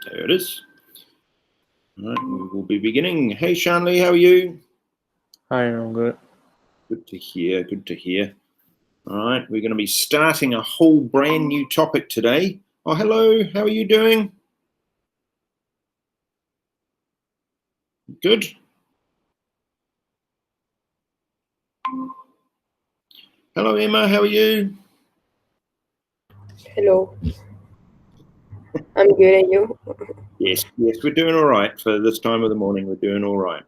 There it is. All right, we will be beginning. Hey, Shanley, how are you? Hi, I'm good. Good to hear, good to hear. All right, we're going to be starting a whole brand new topic today. Oh, hello, how are you doing? Good. Hello, Emma, how are you? Hello. I'm good, and you? Yes, we're doing all right for this time of the morning. We're doing all right.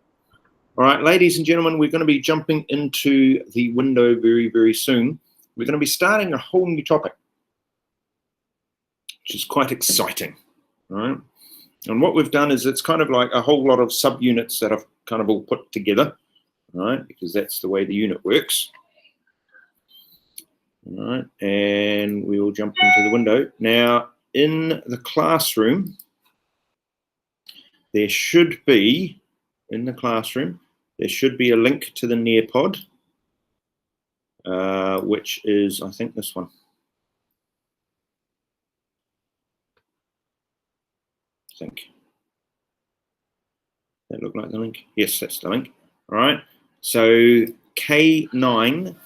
All right, ladies and gentlemen, we're going to be jumping into the window very, very soon. We're going to be starting a whole new topic, which is quite exciting. All right. And what we've done is it's kind of like a whole lot of subunits that I've kind of all put together, right? Because that's the way the unit works. All right, and we will jump into the window. Now, in the classroom, there should be a link to the Nearpod, which is, I think, this one. I think. That look like the link? Yes, that's the link. All right. So K9BGJ.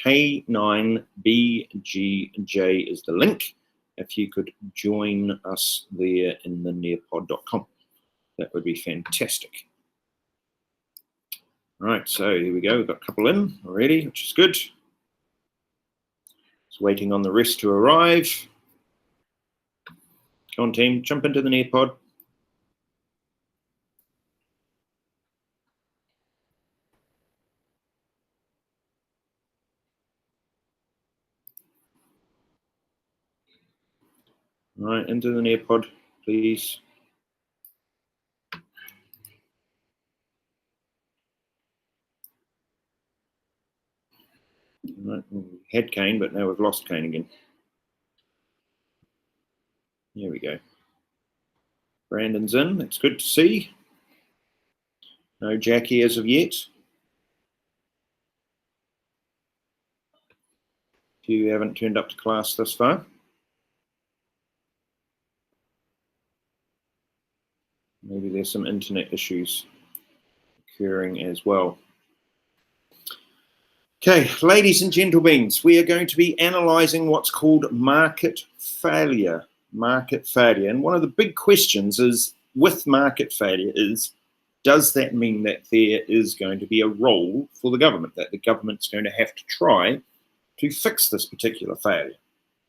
K9BGJ is the link. If you could join us there in the nearpod.com, that would be fantastic. All right, so here we go. We've got a couple in already, which is good. Just waiting on the rest to arrive. Come on, team, jump into the Nearpod. All right, into the Nearpod, please. All right, we had Kane, but now we've lost Kane again. Here we go. Brandon's in. It's good to see. No Jackie as of yet. If you haven't turned up to class thus far. Maybe there's some internet issues occurring as well. Okay, ladies and gentlemen, we are going to be analysing what's called market failure. Market failure. And one of the big questions is, with market failure, is does that mean that there is going to be a role for the government, that the government's going to have to try to fix this particular failure,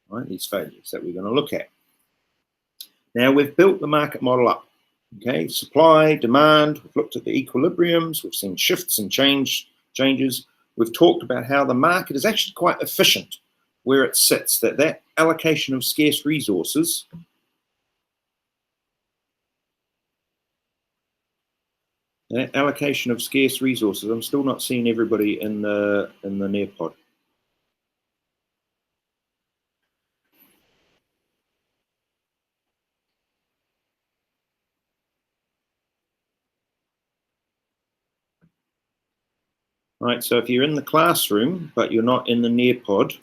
right? These failures that we're going to look at. Now, we've built the market model up. Okay, supply, demand, we've looked at the equilibriums, we've seen shifts and changes. We've talked about how the market is actually quite efficient where it sits, that allocation of scarce resources I'm still not seeing everybody in the Nearpod. Right, so if you're in the classroom but you're not in the Nearpod,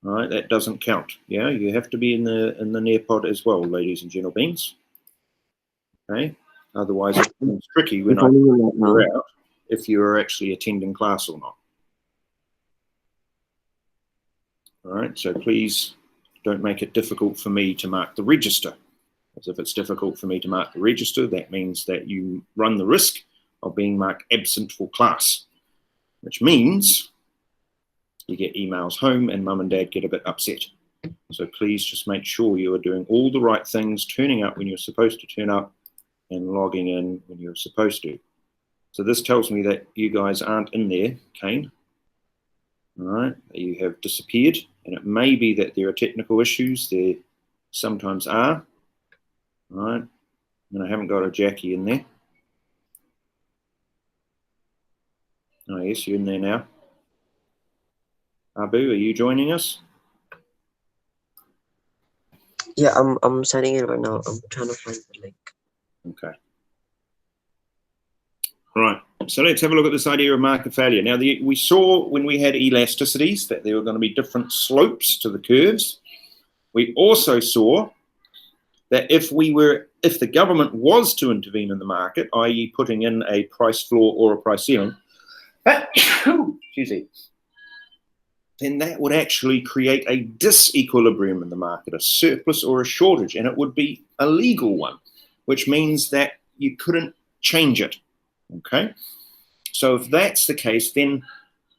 all right, that doesn't count. Yeah, you have to be in the Nearpod as well, ladies and gentlemen. Okay, otherwise it becomes tricky when I figure out if you are actually attending class or not. All right, so please don't make it difficult for me to mark the register. As if it's difficult for me to mark the register, that means that you run the risk of being marked absent for class, which means you get emails home and mum and dad get a bit upset. So please just make sure you are doing all the right things, turning up when you're supposed to turn up and logging in when you're supposed to. So this tells me that you guys aren't in there, Kane. All right, you have disappeared, and it may be that there are technical issues. There sometimes are. All right, and I haven't got a Jackie in there. Oh yes, you're in there now. Abu, are you joining us? Yeah, I'm signing in right now. I'm trying to find the link. Okay. All right. So let's have a look at this idea of market failure. Now, we saw when we had elasticities that there were going to be different slopes to the curves. We also saw that if the government was to intervene in the market, i.e. putting in a price floor or a price ceiling, excuse me, then that would actually create a disequilibrium in the market, a surplus or a shortage, and it would be a legal one, which means that you couldn't change it, okay? So if that's the case, then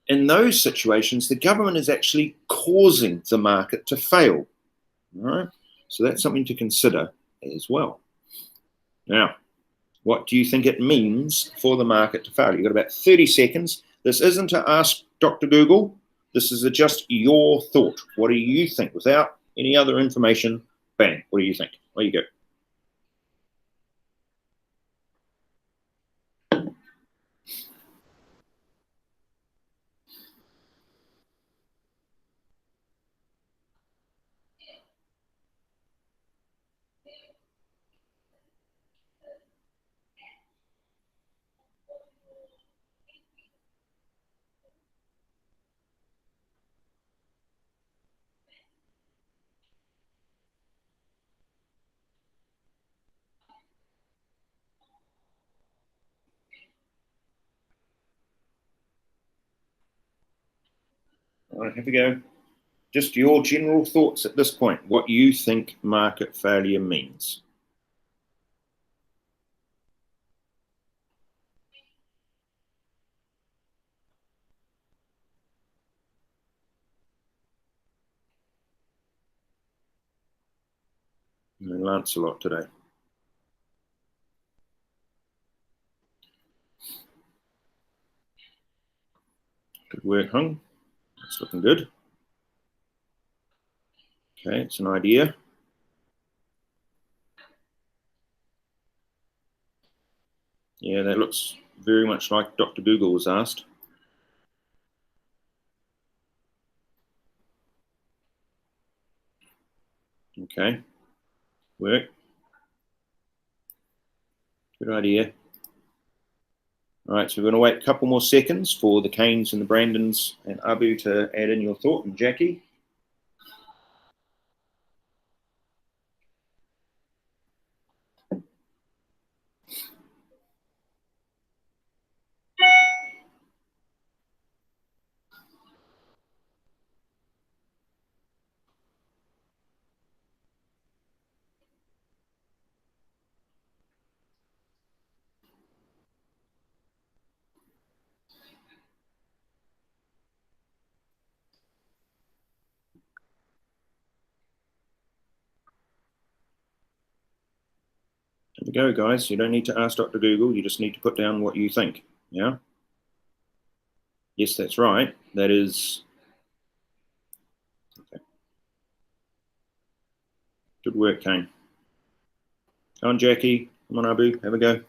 in those situations, the government is actually causing the market to fail, all right? So that's something to consider as well. Now, what do you think it means for the market to fail? You've got about 30 seconds. This isn't to ask Dr. Google. This is just your thought. What do you think? Without any other information, bang, what do you think? There you go. All right, here we go. Just your general thoughts at this point, what you think market failure means. And Lancelot today. Good work, Hung. That's looking good. Okay, it's an idea. Yeah, that looks very much like Dr. Google was asked. Okay, work. Good idea. All right, so we're going to wait a couple more seconds for the Kanes and the Brandons and Abu to add in your thought, and Jackie. There we go, guys. You don't need to ask Dr. Google. You just need to put down what you think. Yeah? Yes, that's right. That is... Okay. Good work, Kane. Come on, Jackie. Come on, Abu. Have a go.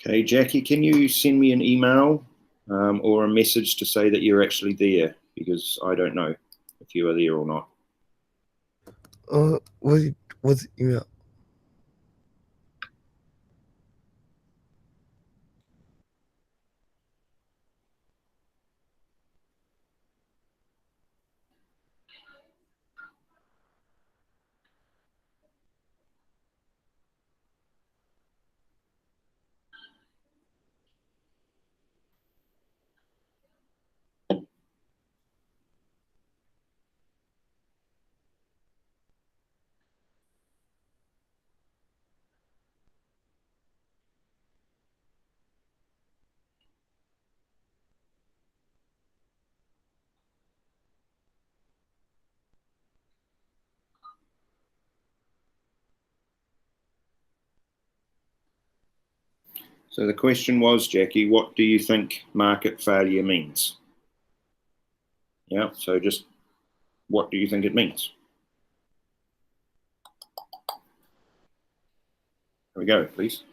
Okay, Jackie, can you send me an email or a message to say that you're actually there? Because I don't know if you are there or not. What's email? So the question was, Jackie, what do you think market failure means? Yeah, so just What do you think it means? Here we go, please.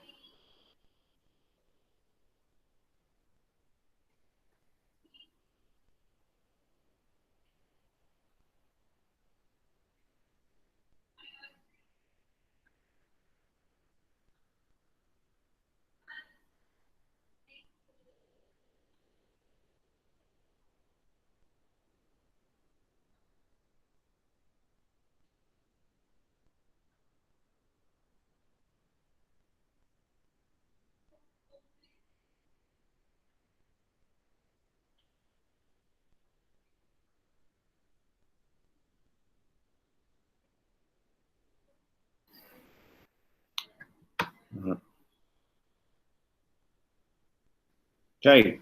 Okay,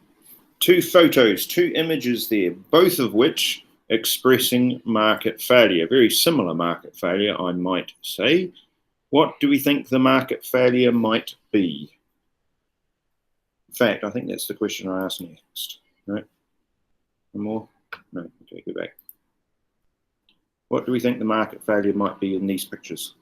two photos, two images there, both of which expressing market failure, very similar market failure, I might say. What do we think the market failure might be? In fact, I think that's the question I asked next. Right? One more? No, okay, go back. What do we think the market failure might be in these pictures?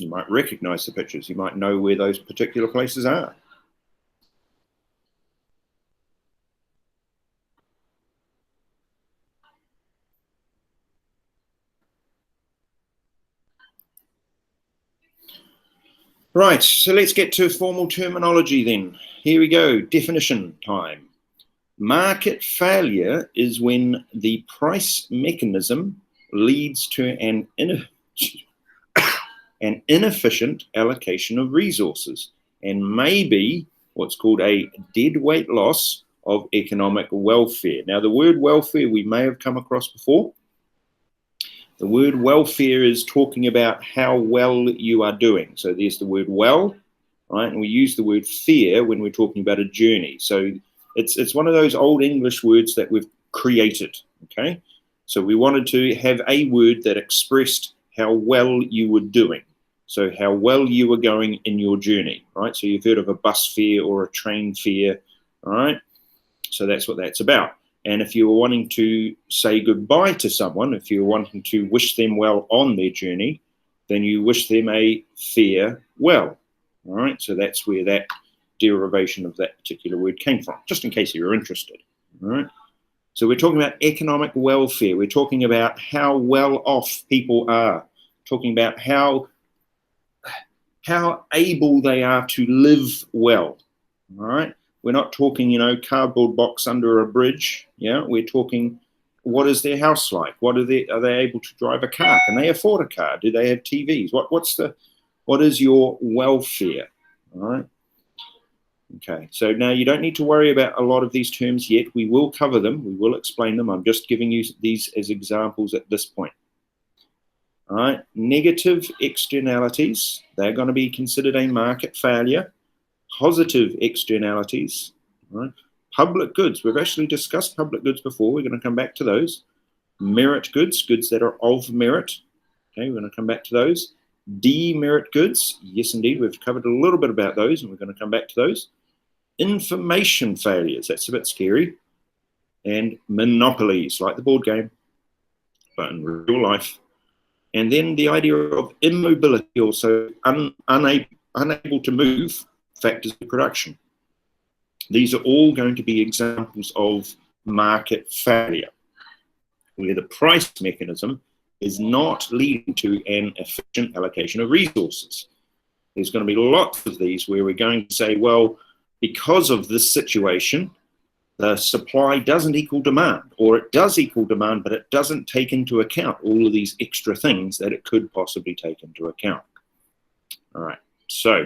You might recognize the pictures. You might know where those particular places are. Right, so let's get to formal terminology then. Here we go, definition time. Market failure is when the price mechanism leads to an inefficient allocation of resources and may be what's called a deadweight loss of economic welfare. Now, the word welfare we may have come across before. The word welfare is talking about how well you are doing. So there's the word well, right? And we use the word fare when we're talking about a journey. So it's one of those old English words that we've created, okay? So we wanted to have a word that expressed how well you were doing. So how well you were going in your journey, right? So you've heard of a bus fare or a train fare, all right? So that's what that's about. And if you were wanting to say goodbye to someone, if you're wanting to wish them well on their journey, then you wish them a farewell. All right, so that's where that derivation of that particular word came from, just in case you're interested. All right, so we're talking about economic welfare. We're talking about how well off people are, talking about how able they are to live well. All right. We're not talking, cardboard box under a bridge. Yeah, we're talking, what is their house like? Are they able to drive a car? Can they afford a car? Do they have TVs? What is your welfare? All right. Okay, so now you don't need to worry about a lot of these terms yet. We will cover them. We will explain them. I'm just giving you these as examples at this point. All right, negative externalities, they're going to be considered a market failure. Positive externalities, right? Public goods, we've actually discussed public goods before. We're going to come back to those. Merit goods, goods that are of merit. Okay, we're going to come back to those. Demerit goods, yes indeed, we've covered a little bit about those and we're going to come back to those. Information failures, that's a bit scary. And monopolies, like the board game, but in real life. And then the idea of immobility, also unable to move, factors of production. These are all going to be examples of market failure, where the price mechanism is not leading to an efficient allocation of resources. There's going to be lots of these where we're going to say, well, because of this situation, the supply doesn't equal demand, or it does equal demand, but it doesn't take into account all of these extra things that it could possibly take into account. All right, so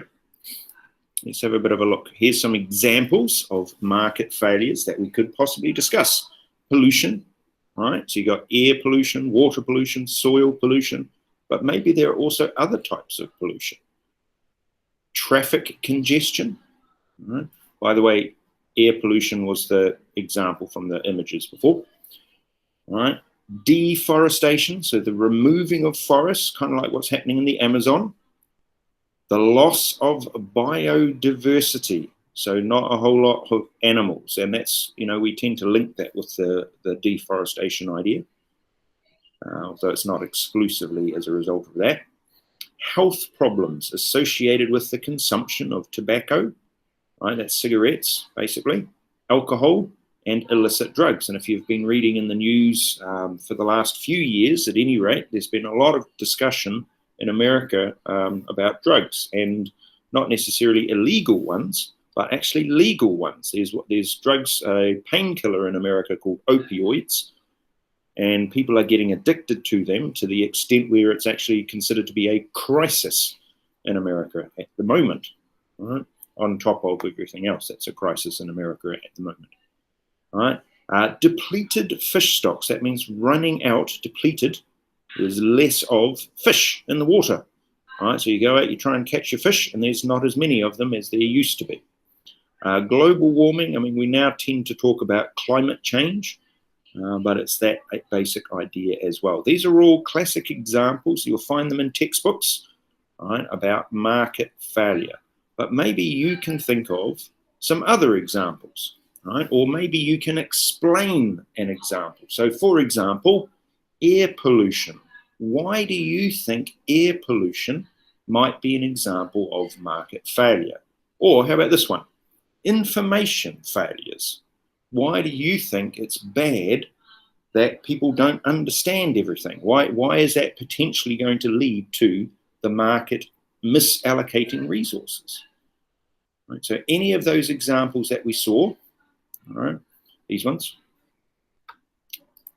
let's have a bit of a look. Here's some examples of market failures that we could possibly discuss. Pollution, all right? So you got air pollution, water pollution, soil pollution, but maybe there are also other types of pollution. Traffic congestion, all right? By the way, air pollution was the example from the images before, all right? deforestation, so the removing of forests, kind of like what's happening in the Amazon. The loss of biodiversity, so not a whole lot of animals. And that's, we tend to link that with the deforestation idea, although it's not exclusively as a result of that. Health problems associated with the consumption of tobacco, right? That's cigarettes, basically, alcohol, and illicit drugs. And if you've been reading in the news for the last few years, at any rate, there's been a lot of discussion in America about drugs, and not necessarily illegal ones, but actually legal ones. There's drugs, a painkiller in America called opioids, and people are getting addicted to them to the extent where it's actually considered to be a crisis in America at the moment, right? On top of everything else, that's a crisis in America at the moment, right? Depleted fish stocks, that means running out, depleted, there's less of fish in the water, right? So you go out, you try and catch your fish, and there's not as many of them as there used to be. Global warming, I mean, we now tend to talk about climate change, but it's that basic idea as well. These are all classic examples. You'll find them in textbooks, right, about market failure. But maybe you can think of some other examples, right? Or maybe you can explain an example. So, for example, air pollution. Why do you think air pollution might be an example of market failure? Or how about this one? Information failures. Why do you think it's bad that people don't understand everything? Why is that potentially going to lead to the market misallocating resources? Right, so any of those examples that we saw, all right, these ones,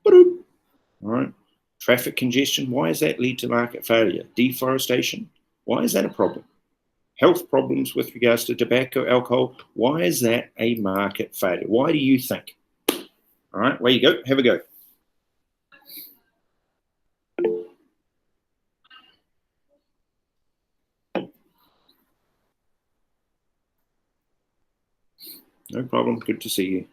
all right, traffic congestion, why does that lead to market failure? Deforestation, why is that a problem? Health problems with regards to tobacco, alcohol, why is that a market failure? Why do you think? All right, where you go, have a go. No problem, good to see you.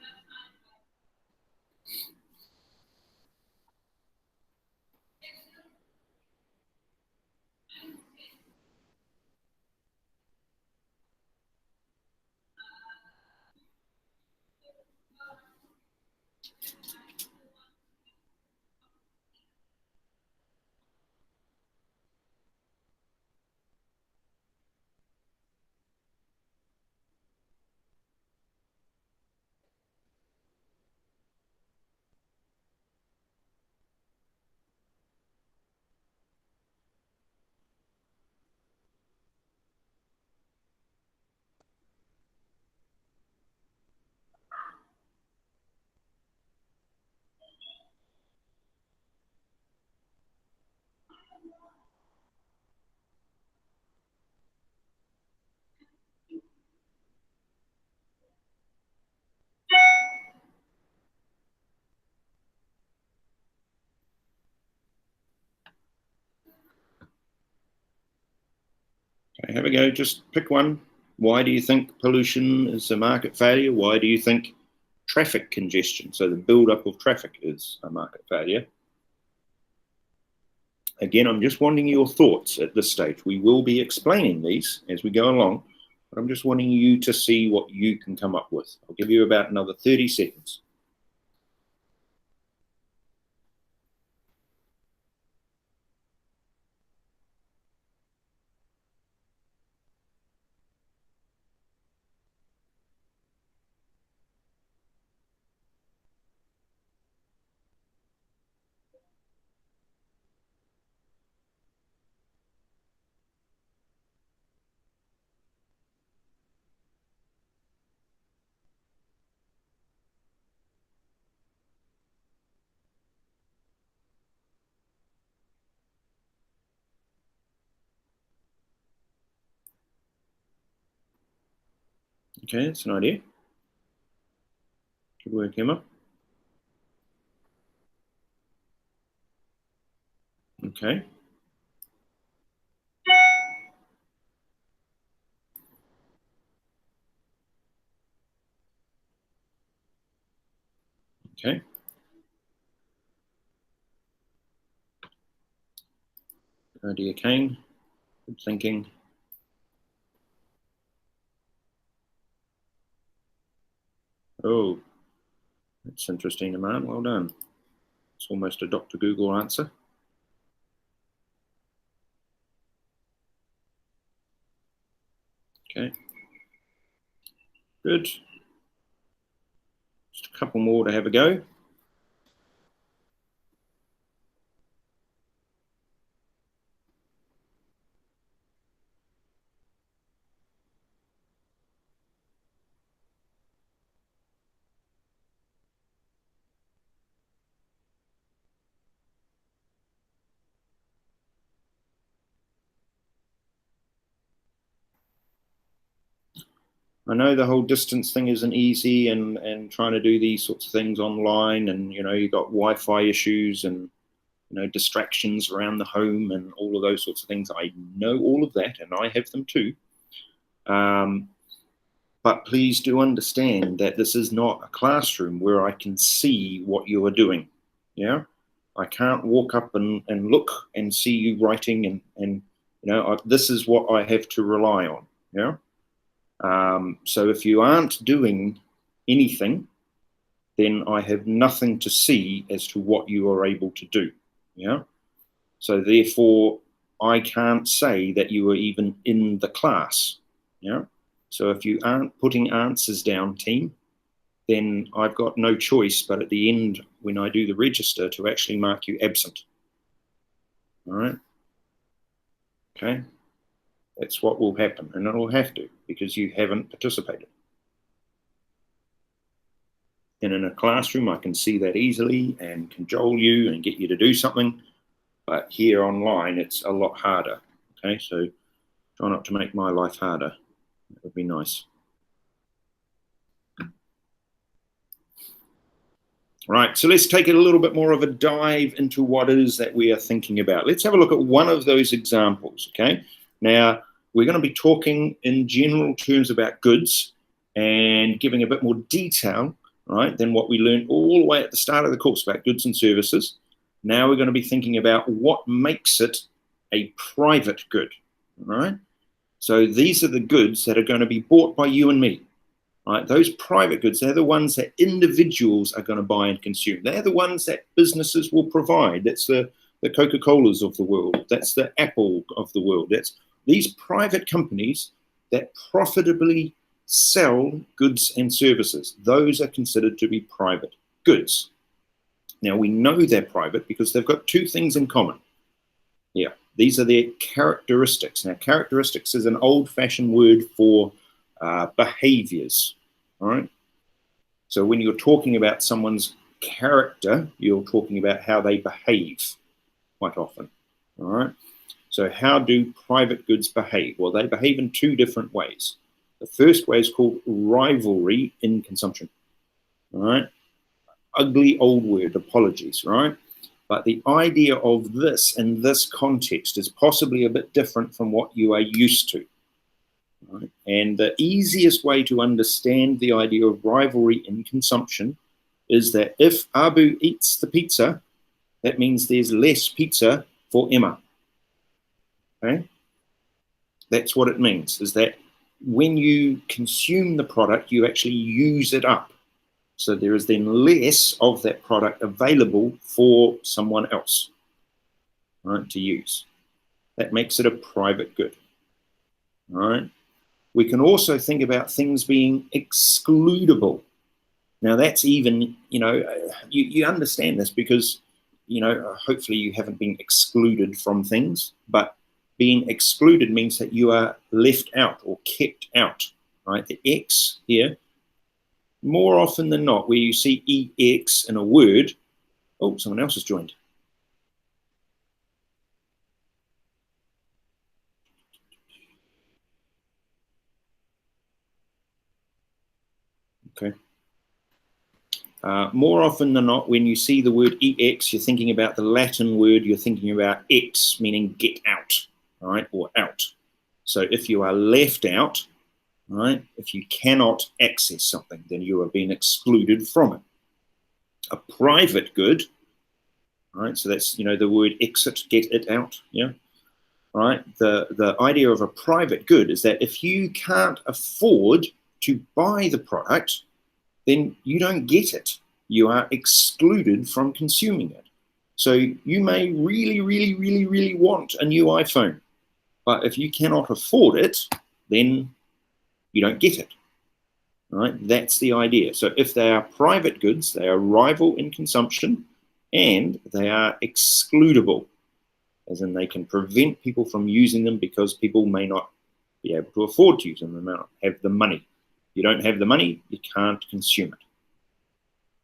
Okay, have a go, just pick one. Why do you think pollution is a market failure? Why do you think traffic congestion, so the build-up of traffic, is a market failure? Again, I'm just wanting your thoughts at this stage. We will be explaining these as we go along, but I'm just wanting you to see what you can come up with. I'll give you about another 30 seconds. Okay, that's an idea. Good work, Emma. Okay. Okay. Oh dear, Kane. Good thinking. Oh, that's interesting, Aman. Well done. It's almost a Dr. Google answer. Okay. Good. Just a couple more to have a go. I know the whole distance thing isn't easy, and trying to do these sorts of things online, and you got Wi-Fi issues and distractions around the home and all of those sorts of things. I know all of that, and I have them too. But please do understand that this is not a classroom where I can see what you are doing. Yeah, I can't walk up and look and see you writing, and this is what I have to rely on. Yeah. So if you aren't doing anything, then I have nothing to see as to what you are able to do. Yeah. So therefore, I can't say that you are even in the class. Yeah. So if you aren't putting answers down, team, then I've got no choice but at the end, when I do the register, to actually mark you absent. All right. Okay. That's what will happen, and it'll have to, because you haven't participated. And in a classroom, I can see that easily and cajole you and get you to do something. But here online, it's a lot harder. Okay, so try not to make my life harder. That would be nice. Right, so let's take it a little bit more of a dive into what it is that we are thinking about. Let's have a look at one of those examples, okay? Now, we're going to be talking in general terms about goods and giving a bit more detail, right, than what we learned all the way at the start of the course about goods and services. Now we're going to be thinking about what makes it a private good, all right? So these are the goods that are going to be bought by you and me. Right, those private goods, they're the ones that individuals are going to buy and consume. They're the ones that businesses will provide. That's the Coca-Colas of the world. That's the Apple of the world. That's these private companies that profitably sell goods and services. Those are considered to be private goods. Now, we know they're private because they've got two things in common. Yeah, these are their characteristics. Now, characteristics is an old-fashioned word for behaviors, all right? So when you're talking about someone's character, you're talking about how they behave quite often, all right? So how do private goods behave? Well, they behave in two different ways. The first way is called rivalry in consumption, all right? Ugly old word, apologies, right? But the idea of this in this context is possibly a bit different from what you are used to. Right. And the easiest way to understand the idea of rivalry in consumption is that if Abu eats the pizza, that means there's less pizza for Emma. Okay? That's what it means, is that when you consume the product, you actually use it up. So there is then less of that product available for someone else, right, to use. That makes it a private good. All right? We can also think about things being excludable. Now that's even, you understand this because, hopefully you haven't been excluded from things, but being excluded means that you are left out or kept out, right? The X here, more often than not, where you see EX in a word, oh, someone else has joined. Okay. More often than not, when you see the word EX, you're thinking about the Latin word, you're thinking about X, meaning get out, right, or out. So if you are left out, right, if you cannot access something, then you are being excluded from it. A private good, right, so that's, the word exit, get it out, yeah. right? The idea of a private good is that if you can't afford to buy the product, then you don't get it. You are excluded from consuming it. So you may really, really, really, really want a new iPhone, but if you cannot afford it, then you don't get it. Right? That's the idea. So if they are private goods, they are rival in consumption and they are excludable, as in they can prevent people from using them because people may not be able to afford to use them, they may not have the money. If you don't have the money, you can't consume it.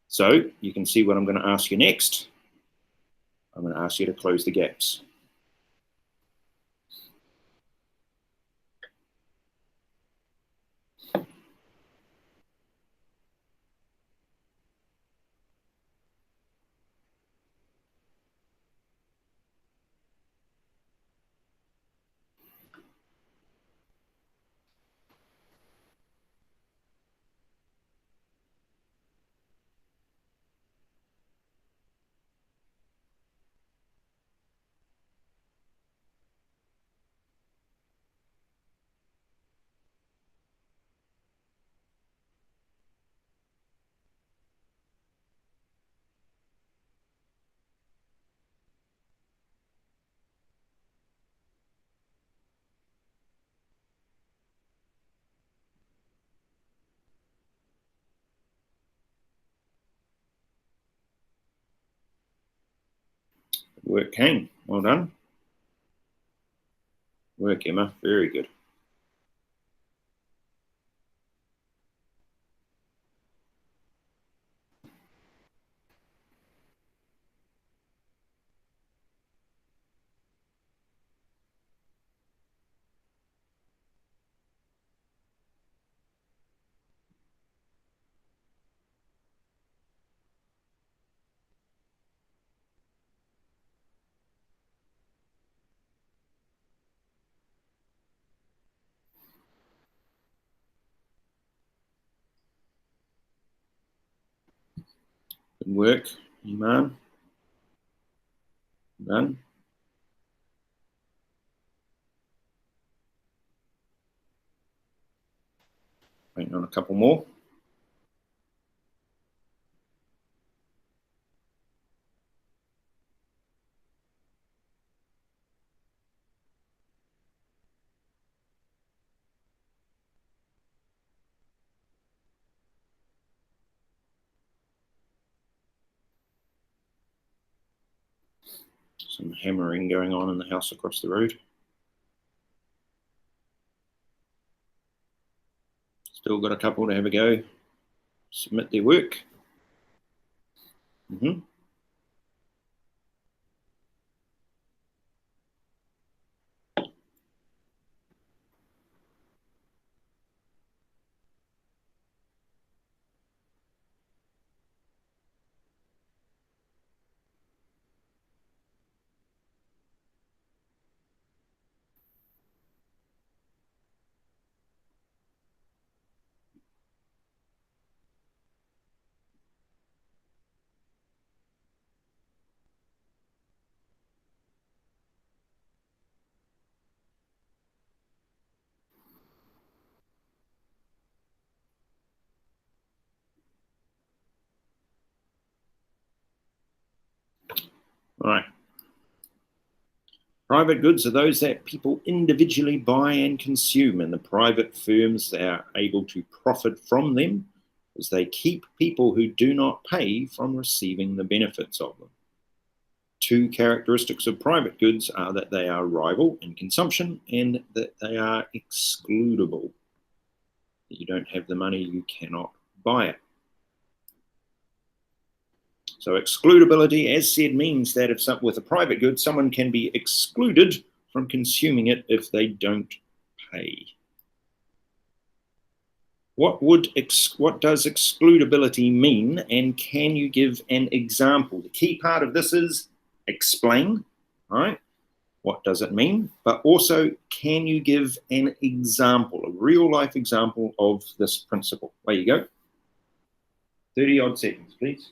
So you can see what I'm going to ask you next. I'm going to ask you to close the gaps. Work, Kane. Well done. Work, Emma. Very good. Good work, Iman. Done. Waiting on a couple more. Some hammering going on in the house across the road. Still got a couple to have a go. Submit their work. All right. Private goods are those that people individually buy and consume, and the private firms that are able to profit from them as they keep people who do not pay from receiving the benefits of them. Two characteristics of private goods are that they are rival in consumption and that they are excludable. If you don't have the money, you cannot buy it. So excludability, as said, means that if with a private good, someone can be excluded from consuming it if they don't pay. What does excludability mean, and can you give an example? The key part of this is explain, right? What does it mean? But also, can you give an example, a real life example of this principle? There you go. 30 odd seconds, please.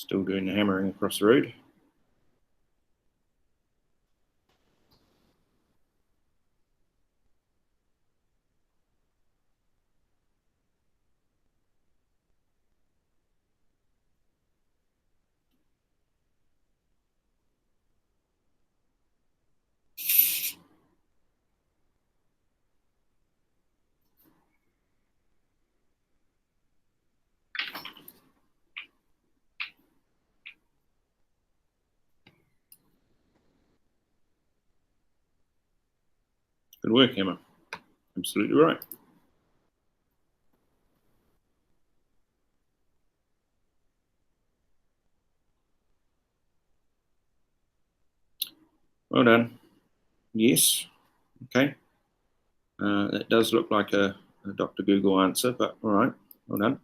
Still doing the hammering across the road. Good work, Emma. Absolutely right. Well done. Yes. Okay. That does look like a Dr. Google answer, but all right. Well done.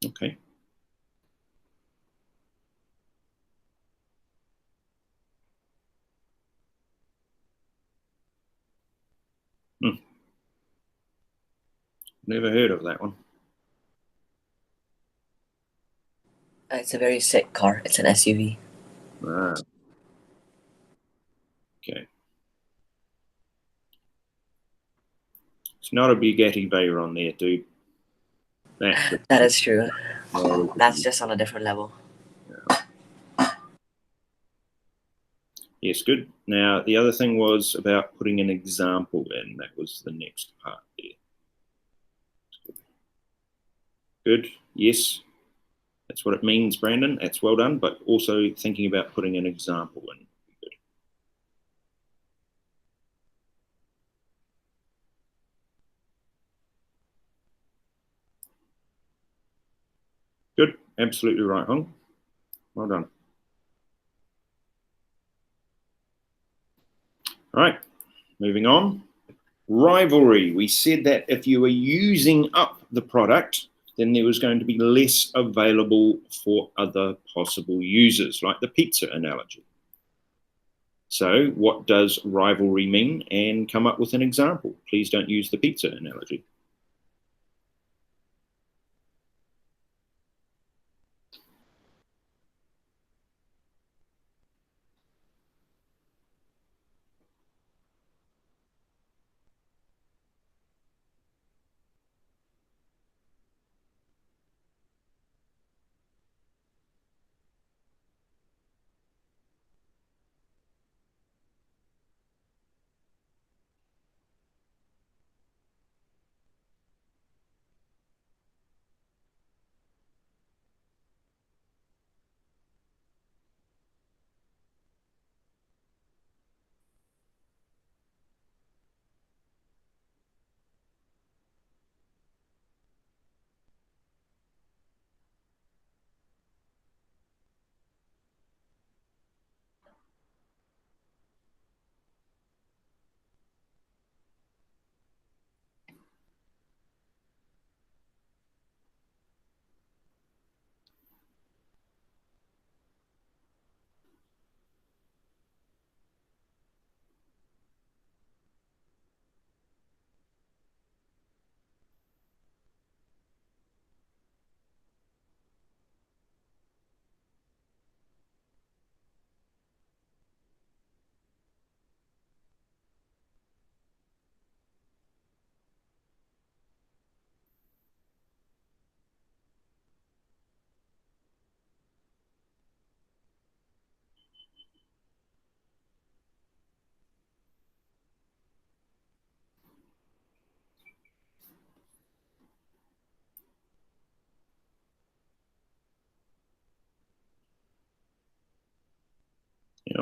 Okay. Never heard of that one. It's a very sick car. It's an SUV. Ah. Okay. It's not a Bugatti Veyron there, dude. That is true. That's just on a different level. Yes, good. Now, the other thing was about putting an example in. That was the next part there. Good. Yes. That's what it means, Brandon. That's well done. But also thinking about putting an example in. Good. Absolutely right, Hong. Well done. All right. Moving on. Rivalry. We said that if you were using up the product, then there was going to be less available for other possible users, like the pizza analogy. So what does rivalry mean? And come up with an example. Please don't use the pizza analogy.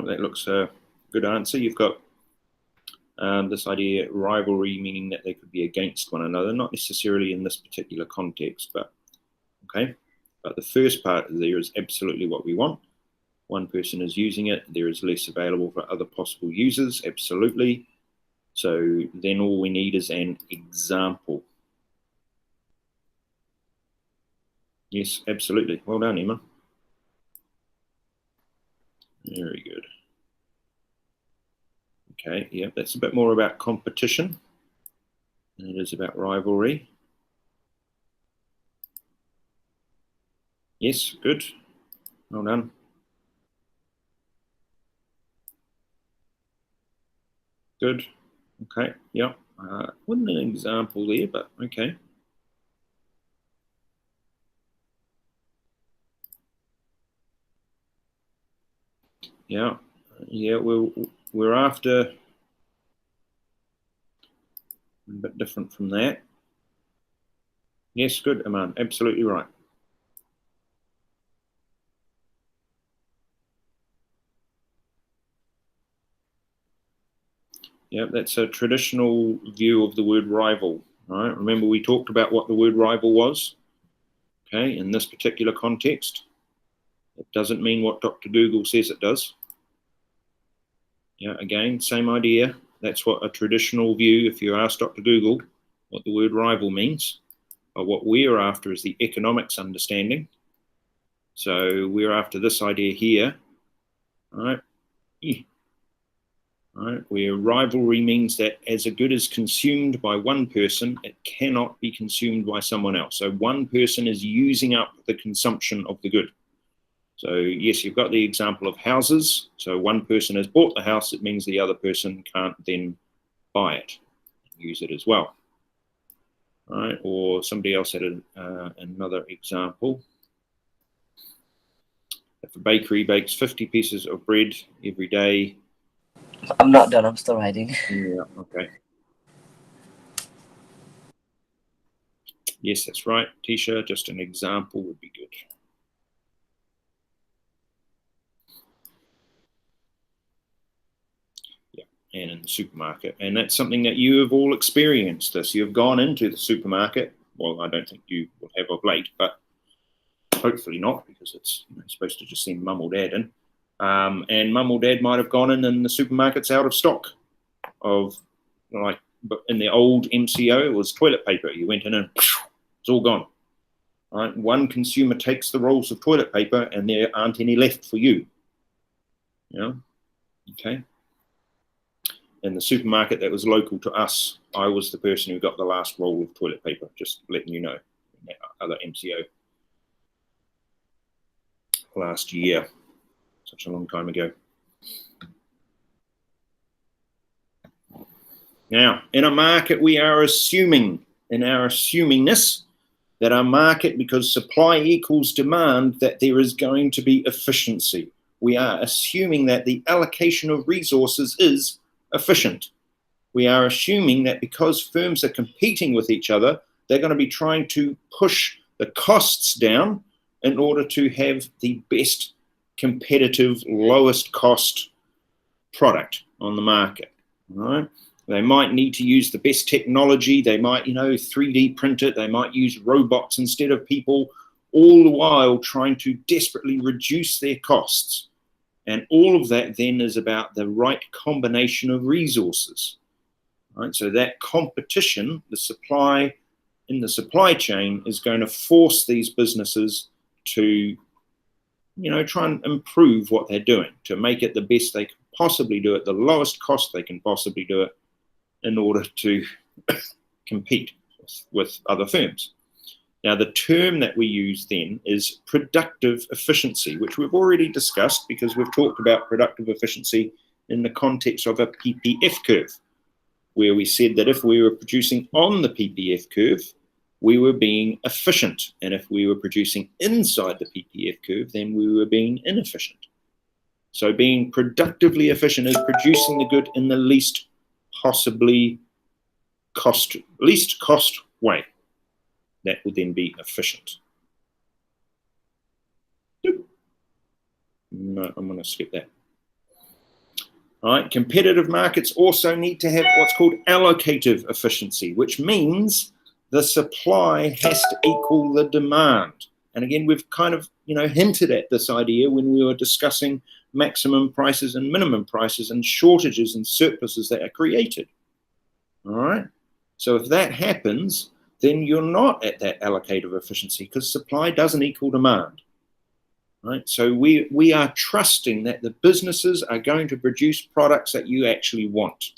That looks a good answer. You've got this idea rivalry, meaning that they could be against one another, not necessarily in this particular context, but okay. But the first part there is absolutely what we want. One person is using it, there is less available for other possible users, absolutely. So then all we need is an example. Yes, absolutely. Well done, Emma. Very good. Okay, yeah, that's a bit more about competition than it is about rivalry. Yes, good. Well done. Good. Okay, yeah. Wasn't an example there, but okay. Yeah, yeah, we're after a bit different from that. Yes, good, Aman, absolutely right. Yeah, that's a traditional view of the word rival. Right? Remember, we talked about what the word rival was. Okay, in this particular context, it doesn't mean what Dr. Google says it does. Yeah, again, same idea. That's what a traditional view, if you ask Dr. Google what the word rival means, but what we're after is the economics understanding. So we're after this idea here, right? Right, where rivalry means that as a good is consumed by one person, it cannot be consumed by someone else. So one person is using up the consumption of the good. So yes, you've got the example of houses. So one person has bought the house, it means the other person can't then buy it, use it as well. Right, or somebody else had another example. If a bakery bakes 50 pieces of bread every day. I'm not done, I'm still writing. Yeah, okay. Yes, that's right, Tisha. Just an example would be good. Yeah, and in the supermarket. And that's something that you have all experienced this. You've gone into the supermarket. Well, I don't think you will have of late, but hopefully not, because it's supposed to just send mum or dad in. And mum or dad might have gone in and the supermarket's out of stock of, like, but in the old MCO, it was toilet paper. You went in and it's all gone. Right? One consumer takes the rolls of toilet paper and there aren't any left for you. You know? Okay. In the supermarket that was local to us, I was the person who got the last roll of toilet paper, just letting you know, in that other MCO last year, such a long time ago. Now, in a market, we are assuming, in our assumingness, that our market, because supply equals demand, that there is going to be efficiency. We are assuming that the allocation of resources is efficient. We are assuming that because firms are competing with each other, they're going to be trying to push the costs down in order to have the best competitive, lowest cost product on the market. Right? They might need to use the best technology. They might, 3D print it. They might use robots instead of people, all the while trying to desperately reduce their costs. And all of that then is about the right combination of resources. Right? So that competition, the supply in the supply chain, is going to force these businesses to, try and improve what they're doing, to make it the best they can possibly do it, the lowest cost they can possibly do it, in order to compete with other firms. Now, the term that we use then is productive efficiency, which we've already discussed because we've talked about productive efficiency in the context of a PPF curve, where we said that if we were producing on the PPF curve, we were being efficient. And if we were producing inside the PPF curve, then we were being inefficient. So being productively efficient is producing the good in the least cost way. That would then be efficient. No, I'm going to skip that. All right, competitive markets also need to have what's called allocative efficiency, which means the supply has to equal the demand. And again, we've kind of, hinted at this idea when we were discussing maximum prices and minimum prices and shortages and surpluses that are created. All right. So if that happens, then you're not at that allocative efficiency because supply doesn't equal demand. Right. So we are trusting that the businesses are going to produce products that you actually want.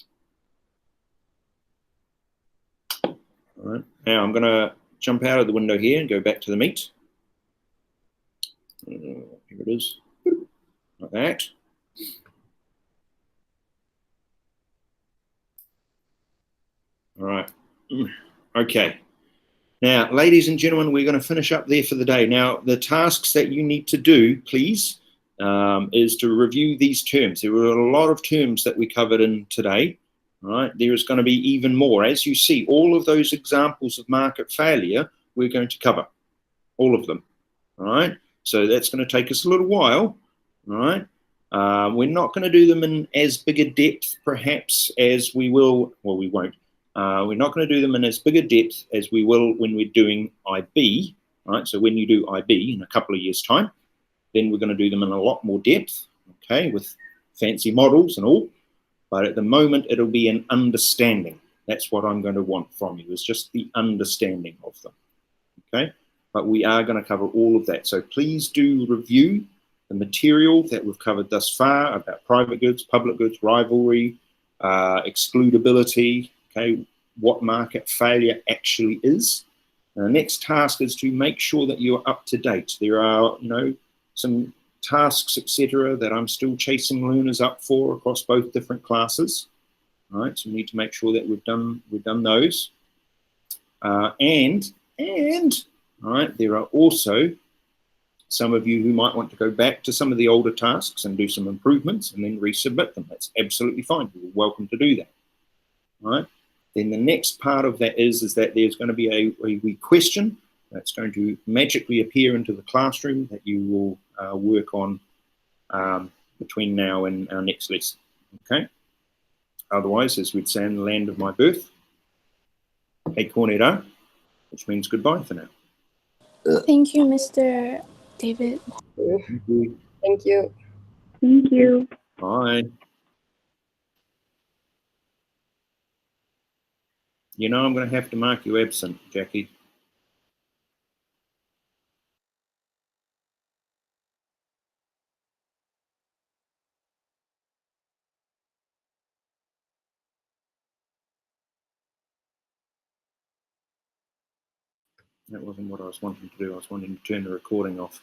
All right. Now I'm going to jump out of the window here and go back to the meet. Here it is. Like that. All right. Okay. Now, ladies and gentlemen, we're going to finish up there for the day. Now, the tasks that you need to do, please, is to review these terms. There were a lot of terms that we covered in today. All right. There is going to be even more. As you see, all of those examples of market failure, we're going to cover. All of them. All right. So that's going to take us a little while. All right. We're not going to do them in as big a depth, perhaps, as we will. Well, we won't. We're not going to do them in as big a depth as we will when we're doing IB, right? So when you do IB in a couple of years' time, then we're going to do them in a lot more depth, okay, with fancy models and all. But at the moment, it'll be an understanding. That's what I'm going to want from you, is just the understanding of them, okay? But we are going to cover all of that. So please do review the material that we've covered thus far about private goods, public goods, rivalry, excludability, okay, what market failure actually is. And the next task is to make sure that you're up to date. There are, some tasks, etc., that I'm still chasing learners up for across both different classes. All right, so we need to make sure that we've done those. And all right, there are also some of you who might want to go back to some of the older tasks and do some improvements and then resubmit them. That's absolutely fine. You're welcome to do that. All right. Then the next part of that is that there's going to be a question that's going to magically appear into the classroom that you will work on between now and our next lesson. Okay. Otherwise, as we'd say in the land of my birth, hey kornera, which means goodbye for now. Thank you, Mr. David. Thank you. Thank you. Thank you. Bye. I'm going to have to mark you absent, Jackie. That wasn't what I was wanting to do. I was wanting to turn the recording off.